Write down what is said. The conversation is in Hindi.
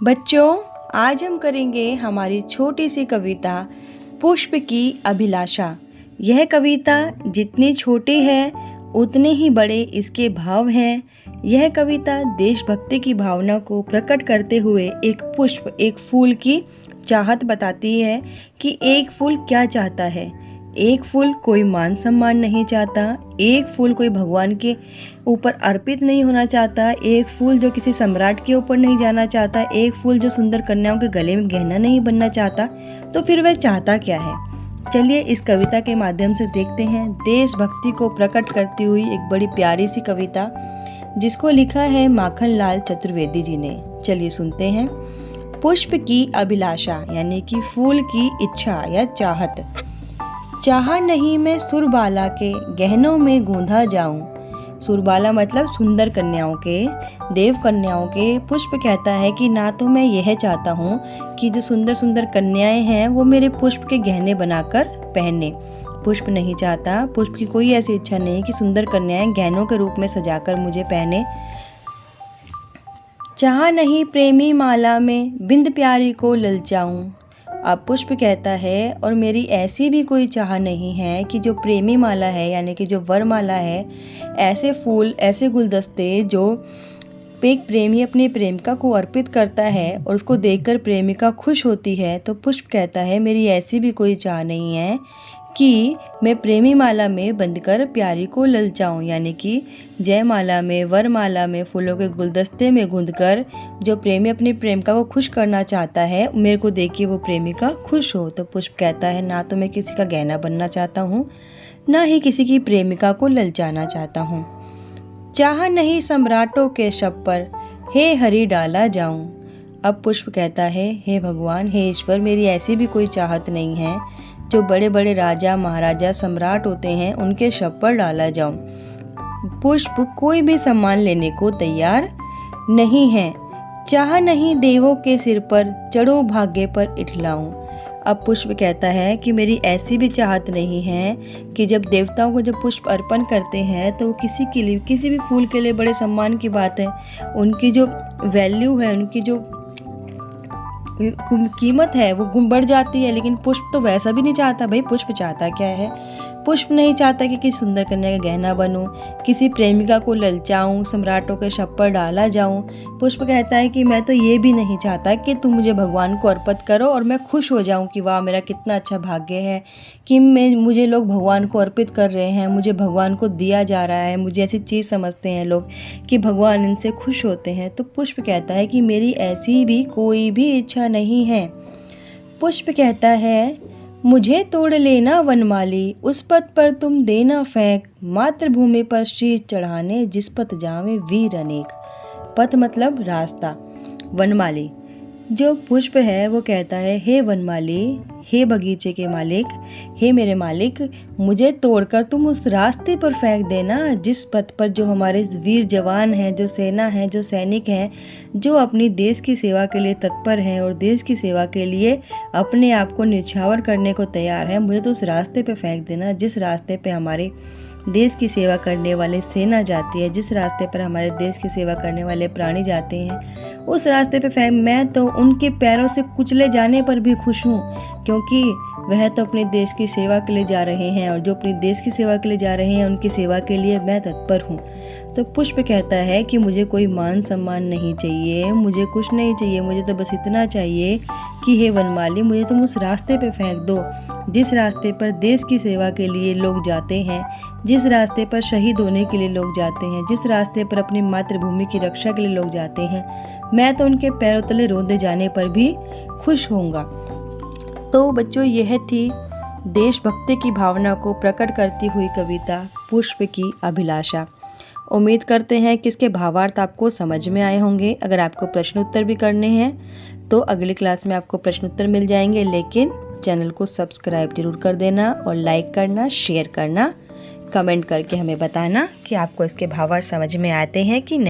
बच्चों, आज हम करेंगे हमारी छोटी सी कविता पुष्प की अभिलाषा। यह कविता जितनी छोटी है उतने ही बड़े इसके भाव हैं। यह कविता देशभक्ति की भावना को प्रकट करते हुए एक पुष्प, एक फूल की चाहत बताती है कि एक फूल क्या चाहता है। एक फूल कोई मान सम्मान नहीं चाहता, एक फूल कोई भगवान के ऊपर अर्पित नहीं होना चाहता, एक फूल जो किसी सम्राट के ऊपर नहीं जाना चाहता, एक फूल जो सुंदर कन्याओं के गले में गहना नहीं बनना चाहता। तो फिर वह चाहता क्या है? चलिए इस कविता के माध्यम से देखते हैं देशभक्ति को प्रकट करती हुई एक बड़ी प्यारी सी कविता, जिसको लिखा है माखनलाल चतुर्वेदी जी ने। चलिए सुनते हैं। पुष्प की अभिलाषा यानी कि फूल की इच्छा या चाहत। चाहा नहीं मैं सुरबाला के गहनों में गूंधा जाऊं। सुरबाला मतलब सुंदर कन्याओं के, देव कन्याओं के। पुष्प कहता है कि ना तो मैं यह चाहता हूँ कि जो सुंदर सुंदर कन्याएं हैं वो मेरे पुष्प के गहने बनाकर पहने। पुष्प नहीं चाहता, पुष्प की कोई ऐसी इच्छा नहीं कि सुंदर कन्याएं गहनों के रूप में सजाकर मुझे पहने। चाहा नहीं प्रेमी माला में बिंद प्यारी को ललचाऊं। अब पुष्प कहता है और मेरी ऐसी भी कोई चाह नहीं है कि जो प्रेमी माला है यानी कि जो वरमाला है, ऐसे फूल, ऐसे गुलदस्ते जो एक प्रेमी अपनी प्रेमिका को अर्पित करता है और उसको देखकर प्रेमिका खुश होती है, तो पुष्प कहता है मेरी ऐसी भी कोई चाह नहीं है कि मैं प्रेमी माला में बंधकर प्यारी को ललचाऊं, यानी कि जयमाला में, वरमाला में, फूलों के गुलदस्ते में गूंथकर जो प्रेमी अपनी प्रेमिका को खुश करना चाहता है, मेरे को देखिए वो प्रेमिका खुश हो। तो पुष्प कहता है ना तो मैं किसी का गहना बनना चाहता हूँ, ना ही किसी की प्रेमिका को ललचाना चाहता हूँ। चाह नहीं सम्राटों के शब पर हे हरि डाला जाऊं। अब पुष्प कहता है हे भगवान, हे ईश्वर, मेरी ऐसी भी कोई चाहत नहीं है जो बड़े बड़े राजा, महाराजा, सम्राट होते हैं उनके शब पर डाला जाऊं। पुष्प कोई भी सम्मान लेने को तैयार नहीं है। चाह नहीं देवों के सिर पर चढ़ो भाग्य पर इठलाऊं। अब पुष्प कहता है कि मेरी ऐसी भी चाहत नहीं है कि जब देवताओं को जब पुष्प अर्पण करते हैं तो किसी के लिए, किसी भी फूल के लिए बड़े सम्मान की बात है। उनकी जो वैल्यू है, उनकी जो कीमत है वो बढ़ जाती है। लेकिन पुष्प तो वैसा भी नहीं चाहता। भाई पुष्प चाहता क्या है? पुष्प नहीं चाहता कि किसी सुंदर कन्या का गहना बनूं, किसी प्रेमिका को ललचाऊं, सम्राटों के शब पर डाला जाऊं। पुष्प कहता है कि मैं तो ये भी नहीं चाहता कि तुम मुझे भगवान को अर्पित करो और मैं खुश हो जाऊं कि वाह मेरा कितना अच्छा भाग्य है कि मुझे लोग भगवान को अर्पित कर रहे हैं, मुझे भगवान को दिया जा रहा है। मुझे ऐसी चीज़ समझते हैं लोग कि भगवान इनसे खुश होते हैं। तो पुष्प कहता है कि मेरी ऐसी भी कोई भी इच्छा नहीं है। पुष्प कहता है मुझे तोड़ लेना वनमाली, उस पथ पर तुम देना फेंक, मातृभूमि पर शीश चढ़ाने जिस पथ जावे वीर अनेक। पथ मतलब रास्ता, वनमाली। जो पुष्प है वो कहता है हे वनमाली, हे बगीचे के मालिक, हे मेरे मालिक, मुझे तोड़कर तुम उस रास्ते पर फेंक देना जिस पथ पर जो हमारे वीर जवान हैं, जो सेना है, जो सैनिक हैं, जो अपनी देश की सेवा के लिए तत्पर हैं और देश की सेवा के लिए अपने आप को न्यौछावर करने को तैयार है। मुझे तो उस रास्ते पे फेंक देना जिस रास्ते पे हमारे देश की सेवा करने वाले सेना जाती है, जिस रास्ते पर हमारे देश की सेवा करने वाले प्राणी जाते हैं, उस रास्ते पे फेंक। मैं तो उनके पैरों से कुचले जाने पर भी खुश हूँ, क्योंकि वह तो अपने देश की सेवा के लिए जा रहे हैं और जो अपने देश की सेवा के लिए जा रहे हैं उनकी सेवा के लिए मैं तत्पर हूँ। तो पुष्प कहता है कि मुझे कोई मान सम्मान नहीं चाहिए, मुझे कुछ नहीं चाहिए, मुझे तो बस इतना चाहिए कि हे वनमाली, मुझे तुम उस रास्ते पे फेंक दो जिस रास्ते पर देश की सेवा के लिए लोग जाते हैं, जिस रास्ते पर शहीद होने के लिए लोग जाते हैं, जिस रास्ते पर अपनी मातृभूमि की रक्षा के लिए लोग जाते हैं। मैं तो उनके पैरों तले रोंदे जाने पर भी खुश होऊंगा। तो बच्चों, यह थी देशभक्ति की भावना को प्रकट करती हुई कविता पुष्प की अभिलाषा। उम्मीद करते हैं कि इसके भावार्थ आपको समझ में आए होंगे। अगर आपको प्रश्न उत्तर भी करने हैं तो अगली क्लास में आपको प्रश्न उत्तर मिल जाएंगे, लेकिन चैनल को सब्सक्राइब जरूर कर देना और लाइक करना, शेयर करना, कमेंट करके हमें बताना कि आपको इसके भावार्थ समझ में आते हैं कि नहीं।